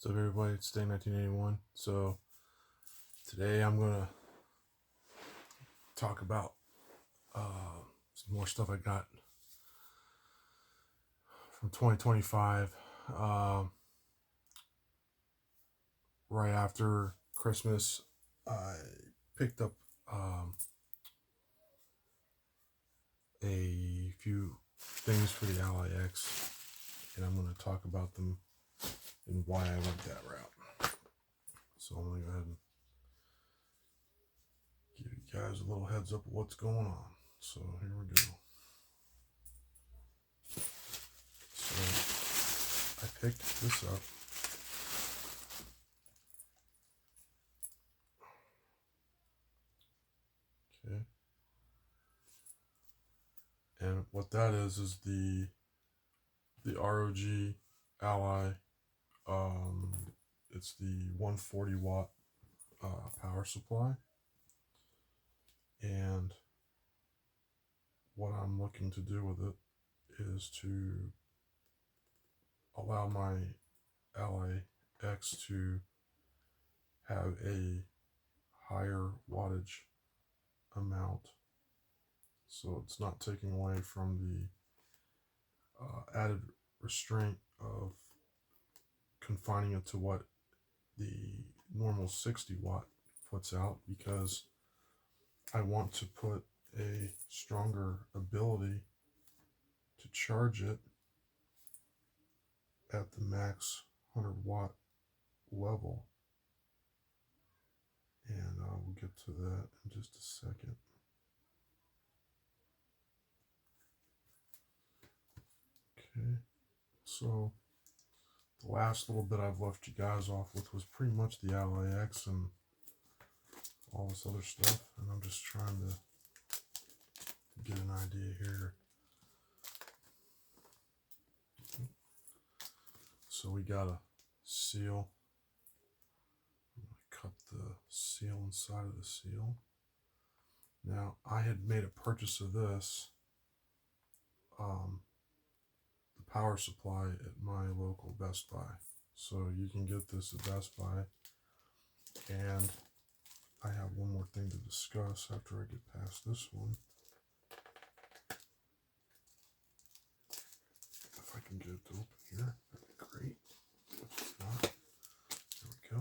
What's up, everybody? It's day 1981. So today I'm gonna talk about some more stuff I got from 2025. Right after Christmas, I picked up a few things for the Ally X, and I'm going to talk about them and why I went that route. So I'm going to go ahead and give you guys a little heads up of what's going on. So here we go. So I picked this up. Okay. And what that is the ROG Ally. It's the 140 watt power supply. And what I'm looking to do with it is to allow my Ally X to have a higher wattage amount, so it's not taking away from the added restraint of confining it to what the normal 60 watt puts out, because I want to put a stronger ability to charge it at the max 100 watt level, and we'll get to that in just a second. Okay, so the last little bit I've left you guys off with was pretty much the Ally X and all this other stuff, and I'm just trying to get an idea here. So we got a seal. I'm going to cut the seal inside of the seal. Now, I had made a purchase of this, the power supply, at my local Best Buy. So you can get this at Best Buy. And I have one more thing to discuss after I get past this one. If I can get it to open here, that'd be great. If it's not, there we go.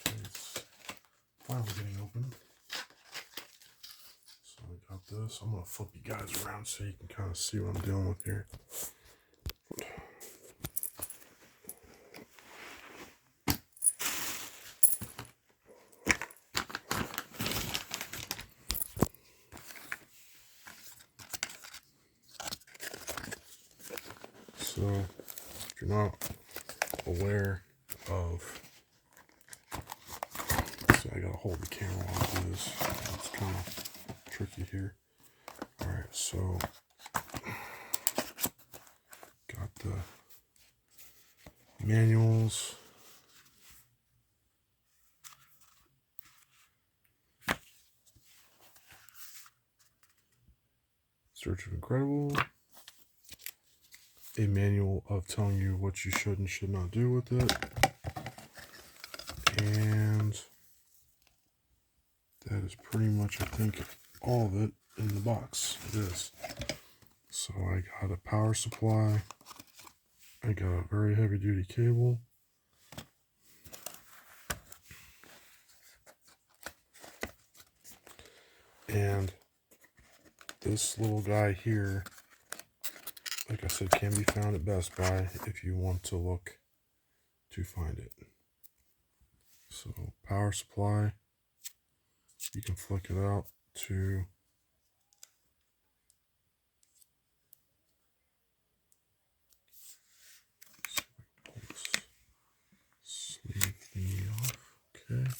Okay, it's finally getting open. So I got this. I'm going to flip you guys around so you can kind of see what I'm dealing with here. So, if you're not aware of, so I gotta hold the camera while I do this. It's kind of tricky here. Alright, so got the manuals. Search of Incredible. A manual of telling you what you should and should not do with it. And that is pretty much, I think, all of it in the box. It is. So I got a power supply. I got a very heavy duty cable. And this little guy here, like I said, can be found at Best Buy if you want to look to find it. So power supply, you can flick it out to pull this sleeve thingy off. Okay.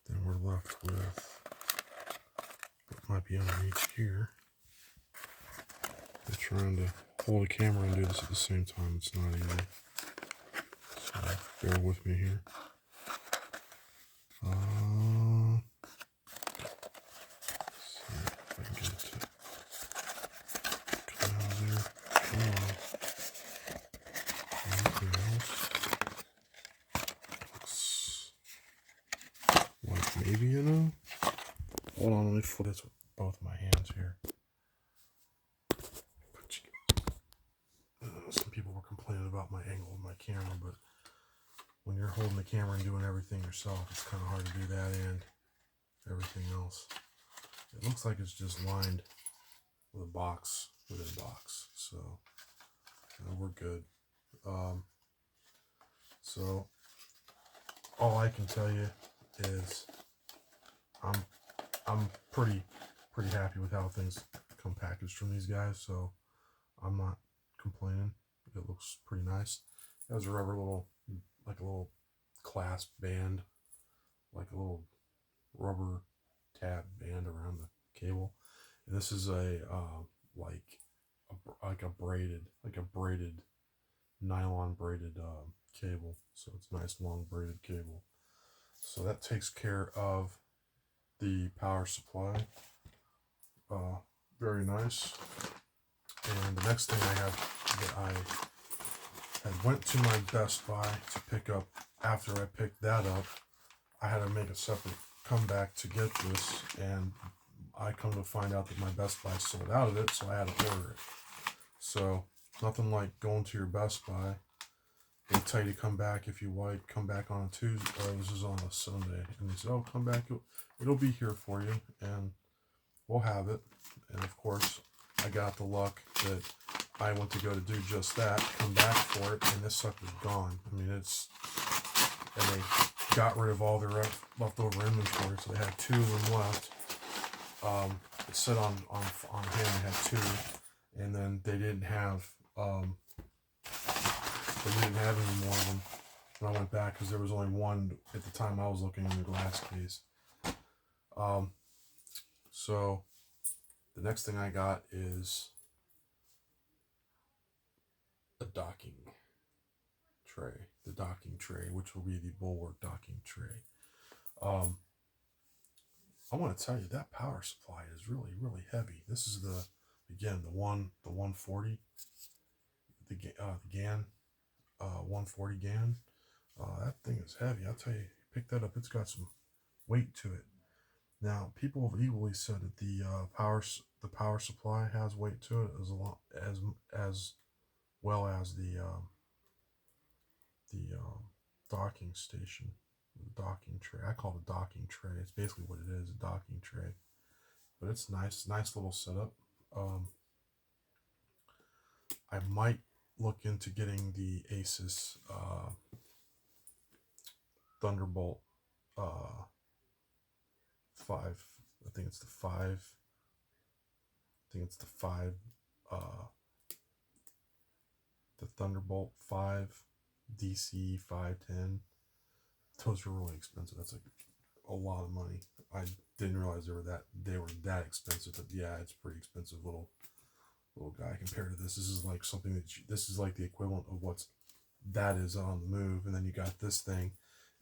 Then we're left with what might be underneath here. I'm trying to hold a camera and do this at the same time. It's not easy. So bear with me here. See if I can get it to come out of there. Come on. Anything else? flip this with both my hands here. Some people were complaining about my angle of my camera, but when you're holding the camera and doing everything yourself, it's kind of hard to do that and everything else. It looks like it's just lined with a box within a box, so we're good. So all I can tell you is I'm pretty happy with how things come packaged from these guys, so I'm not complaining. It looks pretty nice. It has a rubber little, like a little clasp band, like a little rubber tab band around the cable. And this is a like a braided nylon braided cable. So it's a nice long braided cable. So that takes care of the power supply. Very nice. And the next thing I have that I went to my Best Buy to pick up. After I picked that up, I had to make a separate comeback to get this, and I come to find out that my Best Buy sold out of it, so I had to order it. So nothing like going to your Best Buy. They tell you to come back if you like, come back on a Tuesday, or this is on a Sunday, and they say, oh, come back, it'll be here for you, and we'll have it. And of course, I got the luck that I went to go to do just that, come back for it, and this sucker's gone. I mean, and they got rid of all their leftover inventory, so they had 2 of them left. It said on hand they had 2, and then they didn't have any more of them when I went back, because there was only 1 at the time I was looking in the glass case. So the next thing I got is a docking tray, the docking tray, which will be the Bulwark docking tray. I want to tell you that power supply is really heavy. This is the 140, the GAN, 140 GAN. That thing is heavy. I'll tell you, pick that up. It's got some weight to it. Now, people have equally said that the power supply has weight to it as well as the docking station, the docking tray. I call it a docking tray. It's basically what it is, a docking tray. But it's nice little setup. I might look into getting the Asus Thunderbolt 5. I think it's the 5. The Thunderbolt 5 DC 510. Those were really expensive. That's like a lot of money. I didn't realize they were that expensive. But yeah, it's pretty expensive little guy compared to this. This is like something this is like the equivalent of that is on the move, and then you got this thing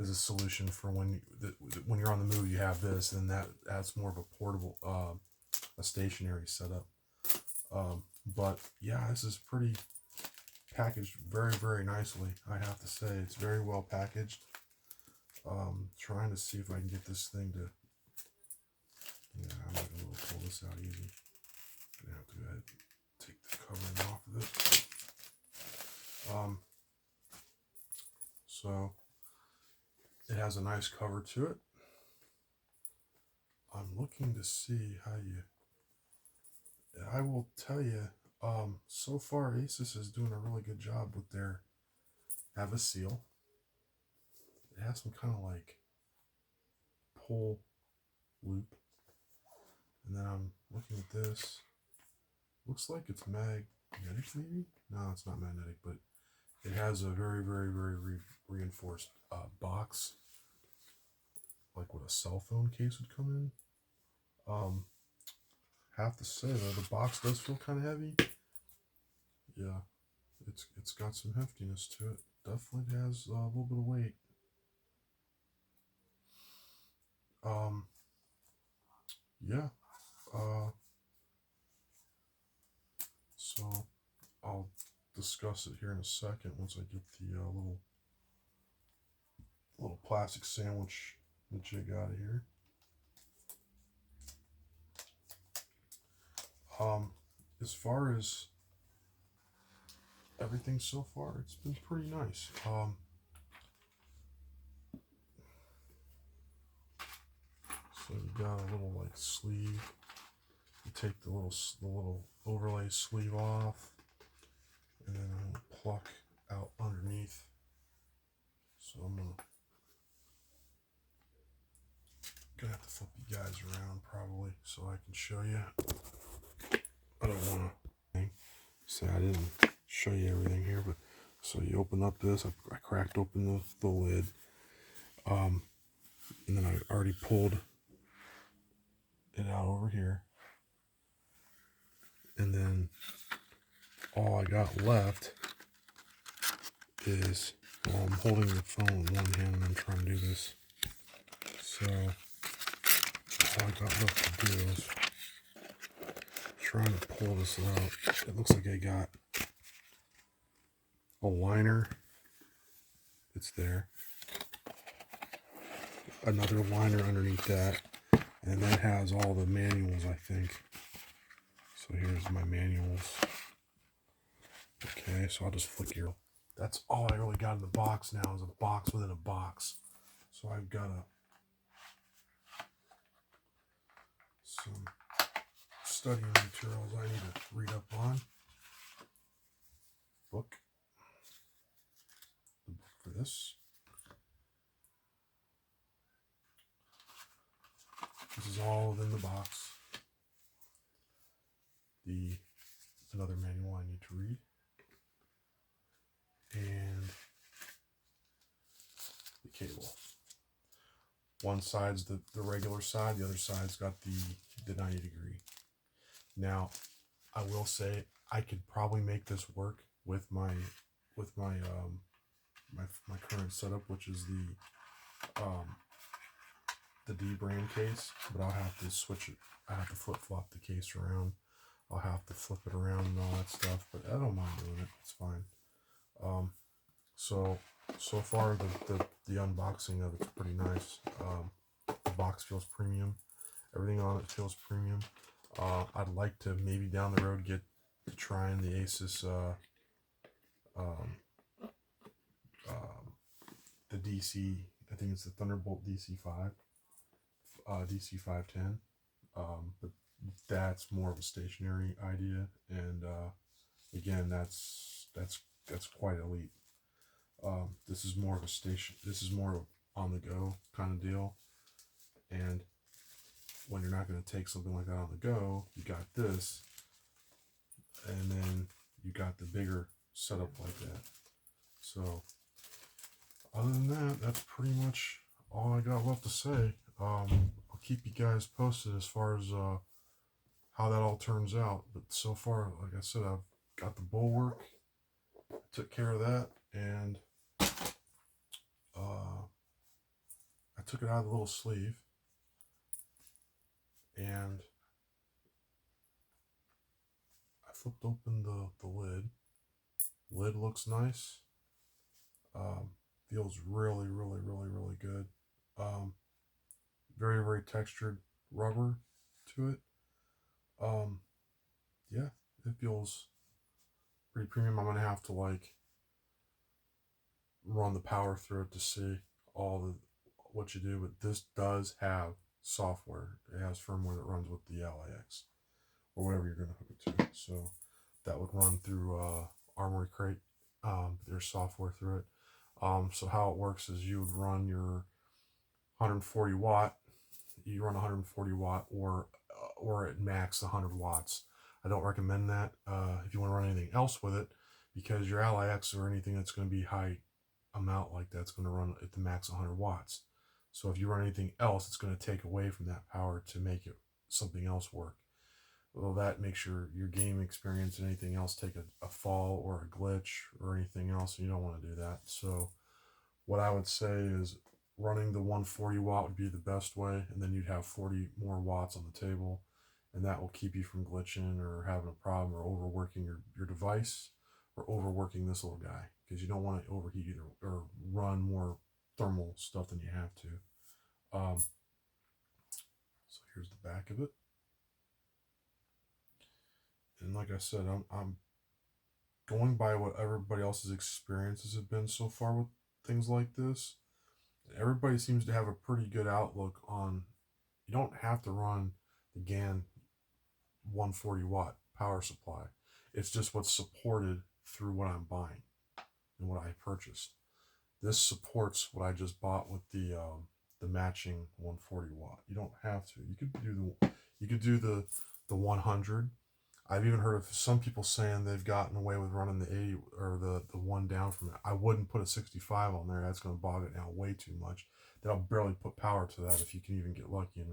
as a solution for when you're on the move. You have this, and that's more of a portable, a stationary setup. But yeah, this is pretty packaged very nicely. I have to say, it's very well packaged. Trying to see if I can get this thing to. Yeah, I'm not gonna pull this out easy. I'm gonna have to go ahead and take the covering off of it. So it has a nice cover to it. I'm looking to see how I will tell you, so far Asus is doing a really good job with their, have a seal. It has some kind of like pull loop. And then I'm looking at this. Looks like it's magnetic maybe? No, it's not magnetic, but it has a very reinforced box, like what a cell phone case would come in. Have to say though, the box does feel kind of heavy. Yeah, it's got some heftiness to it. Definitely has a little bit of weight. Yeah. So I'll discuss it here in a second once I get the little plastic sandwich jig out of here. As far as everything so far, it's been pretty nice. So you got a little like sleeve. You take the little overlay sleeve off, and then I'm gonna pluck out underneath. So I'm gonna have to flip you guys around probably so I can show you. I don't want to say I didn't show you everything here, but so you open up this. I cracked open the lid, and then I already pulled it out over here, and then all I got left is, well, I'm holding the phone in one hand and I'm trying to do this. So all I got left to do is trying to pull this out. It looks like I got a liner. It's there. Another liner underneath that. And that has all the manuals, I think. So here's my manuals. Okay, so I'll just flick here. That's all I really got in the box now, is a box within a box. So I've got some studying materials I need to read up on. Book. The book for this. This is all within the box. Another manual I need to read. And the cable. One side's the regular side, the other side's got the 90 degree. Now, I will say I could probably make this work with my current setup, which is the D brand case, but I'll have to switch it. I have to flip-flop the case around. I'll have to flip it around and all that stuff, but I don't mind doing it. It's fine. So far the unboxing of it's pretty nice. The box feels premium. Everything on it feels premium. I'd like to maybe down the road get to trying the Asus the DC. I think it's the Thunderbolt DC5, DC510. But that's more of a stationary idea, and again, that's quite elite. This is more of a station. This is more of on the go kind of deal, and when you're not going to take something like that on the go, you got this, and then you got the bigger setup like that. So other than that, that's pretty much all I got left to say. I'll keep you guys posted as far as how that all turns out. But so far, like I said, I've got the Bulwark, took care of that, and I took it out of the little sleeve, and I flipped open the lid. Lid looks nice. Feels really, really, really, really good. Very, very textured rubber to it. Yeah, it feels pretty premium. I'm gonna have to like run the power through it to see what you do, but this does have software. It has firmware that runs with the LAX or whatever you're gonna hook it to. So that would run through Armory Crate. There's software through it. So how it works is you would run your 140 watt. You run 140 watt or at max 100 watts. I don't recommend that if you want to run anything else with it, because your LIX or anything that's going to be high amount like that's going to run at the max 100 watts. So if you run anything else, it's going to take away from that power to make it something else work. Well, that makes your game experience and anything else take a fall or a glitch or anything else, and you don't want to do that. So what I would say is running the 140 watt would be the best way, and then you'd have 40 more watts on the table, and that will keep you from glitching or having a problem or overworking your device or overworking this little guy, because you don't want to overheat either or run more thermal stuff than you have to. So here's the back of it. And like I said, I'm going by what everybody else's experiences have been so far with things like this. Everybody seems to have a pretty good outlook on, you don't have to run the GAN 140-watt power supply. It's just what's supported through what I'm buying and what I purchased. This supports what I just bought with the matching 140-watt. You don't have to. You could do the 100. I've even heard of some people saying they've gotten away with running the 80 or the one down from it. I wouldn't put a 65 on there. That's going to bog it down way too much. That'll barely put power to that if you can even get lucky and